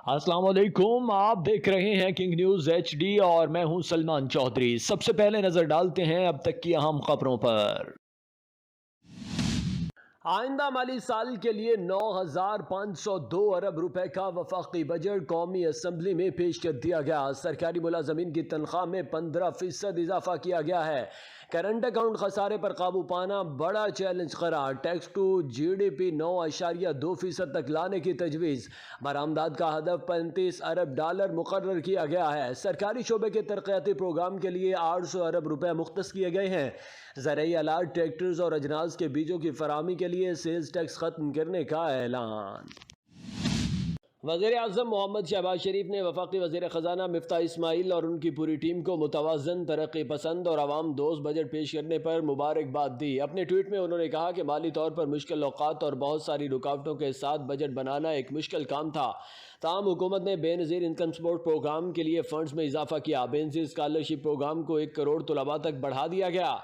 السلام علیکم، آپ دیکھ رہے ہیں کنگ نیوز ایچ ڈی اور میں ہوں سلمان چودھری۔ سب سے پہلے نظر ڈالتے ہیں اب تک کی اہم خبروں پر۔ آئندہ مالی سال کے لیے 9,502 ارب روپے کا وفاقی بجٹ قومی اسمبلی میں پیش کر دیا گیا۔ سرکاری ملازمین کی تنخواہ میں 15% اضافہ کیا گیا ہے۔ کرنٹ اکاؤنٹ خسارے پر قابو پانا بڑا چیلنج قرار۔ Tax to G D P 9.2% تک لانے کی تجویز۔ برآمدات کا ہدف 35 ارب ڈالر مقرر کیا گیا ہے۔ سرکاری شعبے کے ترقیاتی پروگرام کے لیے 800 ارب روپے مختص کیے گئے ہیں۔ زرعی آلات، ٹریکٹرز اور اجناس کے بیجوں کی فراہمی کے لیے سیلز ٹیکس ختم کرنے کا اعلان۔ وزیر اعظم محمد شہباز شریف نے وفاقی وزیر خزانہ مفتاح اسماعیل اور ان کی پوری ٹیم کو متوازن، ترقی پسند اور عوام دوست بجٹ پیش کرنے پر مبارکباد دی۔ اپنے ٹویٹ میں انہوں نے کہا کہ مالی طور پر مشکل اوقات اور بہت ساری رکاوٹوں کے ساتھ بجٹ بنانا ایک مشکل کام تھا، تاہم حکومت نے بے نظیر انکم سپورٹ پروگرام کے لیے فنڈز میں اضافہ کیا۔ بے نظیر اسکالرشپ پروگرام کو 1 کروڑ طلباء تک بڑھا دیا گیا۔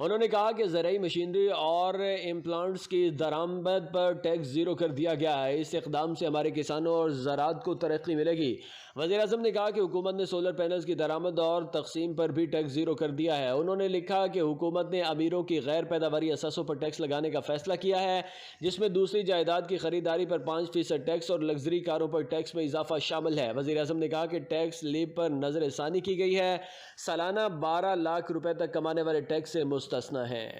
انہوں نے کہا کہ زرعی مشینری اور امپلانٹس کی درآمد پر ٹیکس زیرو کر دیا گیا ہے۔ اس اقدام سے ہمارے کسانوں اور زراعت کو ترقی ملے گی۔ وزیر اعظم نے کہا کہ حکومت نے سولر پینلز کی درآمد اور تقسیم پر بھی ٹیکس زیرو کر دیا ہے۔ انہوں نے لکھا کہ حکومت نے امیروں کی غیر پیداواری اثاثوں پر ٹیکس لگانے کا فیصلہ کیا ہے، جس میں دوسری جائیداد کی خریداری پر 5% ٹیکس اور لگژری کاروں پر ٹیکس میں اضافہ شامل ہے۔ وزیر اعظم نے کہا کہ ٹیکس لیب پر نظر ثانی کی گئی ہے۔ سالانہ 12 لاکھ روپے تک کمانے والے ٹیکس سے مستثنی ہیں۔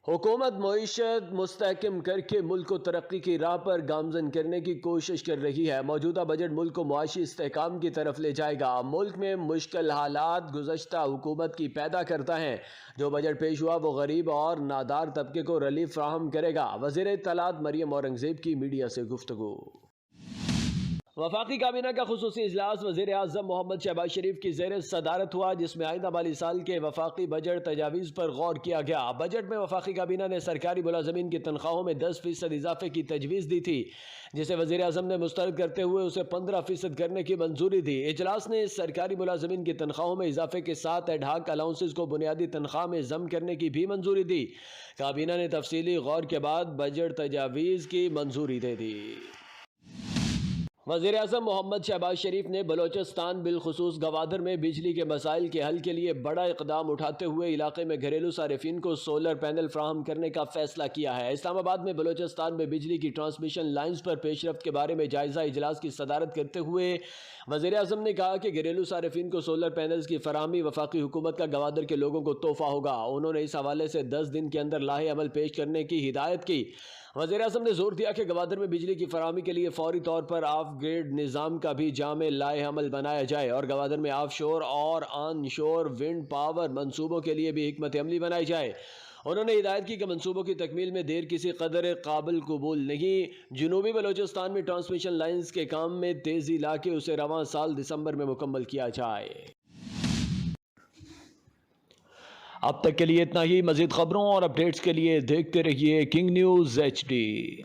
حکومت معیشت مستحکم کر کے ملک کو ترقی کی راہ پر گامزن کرنے کی کوشش کر رہی ہے۔ موجودہ بجٹ ملک کو معاشی استحکام کی طرف لے جائے گا۔ ملک میں مشکل حالات گزشتہ حکومت کی پیدا کرتا ہے۔ جو بجٹ پیش ہوا وہ غریب اور نادار طبقے کو ریلیف فراہم کرے گا۔ وزیر اطلاعات مریم اورنگزیب کی میڈیا سے گفتگو۔ وفاقی کابینہ کا خصوصی اجلاس وزیر اعظم محمد شہباز شریف کی زیر صدارت ہوا، جس میں آئندہ مالی سال کے وفاقی بجٹ تجاویز پر غور کیا گیا۔ بجٹ میں وفاقی کابینہ نے سرکاری ملازمین کی تنخواہوں میں 10% اضافے کی تجویز دی تھی، جسے وزیر اعظم نے مسترد کرتے ہوئے اسے 15% کرنے کی منظوری دی۔ اجلاس نے سرکاری ملازمین کی تنخواہوں میں اضافے کے ساتھ ایڈ ہاک الاؤنسز کو بنیادی تنخواہ میں ضم کرنے کی بھی منظوری دی۔ کابینہ نے تفصیلی غور کے بعد بجٹ تجاویز کی منظوری دے دی۔ وزیر اعظم محمد شہباز شریف نے بلوچستان بالخصوص گوادر میں بجلی کے مسائل کے حل کے لیے بڑا اقدام اٹھاتے ہوئے علاقے میں گھریلو صارفین کو سولر پینل فراہم کرنے کا فیصلہ کیا ہے۔ اسلام آباد میں بلوچستان میں بجلی کی ٹرانسمیشن لائنز پر پیش رفت کے بارے میں جائزہ اجلاس کی صدارت کرتے ہوئے وزیر اعظم نے کہا کہ گھریلو صارفین کو سولر پینلز کی فراہمی وفاقی حکومت کا گوادر کے لوگوں کو تحفہ ہوگا۔ انہوں نے اس حوالے سے 10 دن کے اندر لاہے عمل پیش کرنے کی ہدایت کی۔ وزیر اعظم نے زور دیا کہ گوادر میں بجلی کی فراہمی کے لیے فوری طور پر آف گریڈ نظام کا بھی جامع لائحہ عمل بنایا جائے اور گوادر میں آف شور اور آن شور ونڈ پاور منصوبوں کے لیے بھی حکمت عملی بنائی جائے۔ انہوں نے ہدایت کی کہ منصوبوں کی تکمیل میں دیر کسی قدر قابل قبول نہیں۔ جنوبی بلوچستان میں ٹرانسمیشن لائنز کے کام میں تیزی لا کے اسے رواں سال دسمبر میں مکمل کیا جائے۔ اب تک کے لیے اتنا ہی۔ مزید خبروں اور اپڈیٹس کے لیے دیکھتے رہیے کنگ نیوز ایچ ڈی۔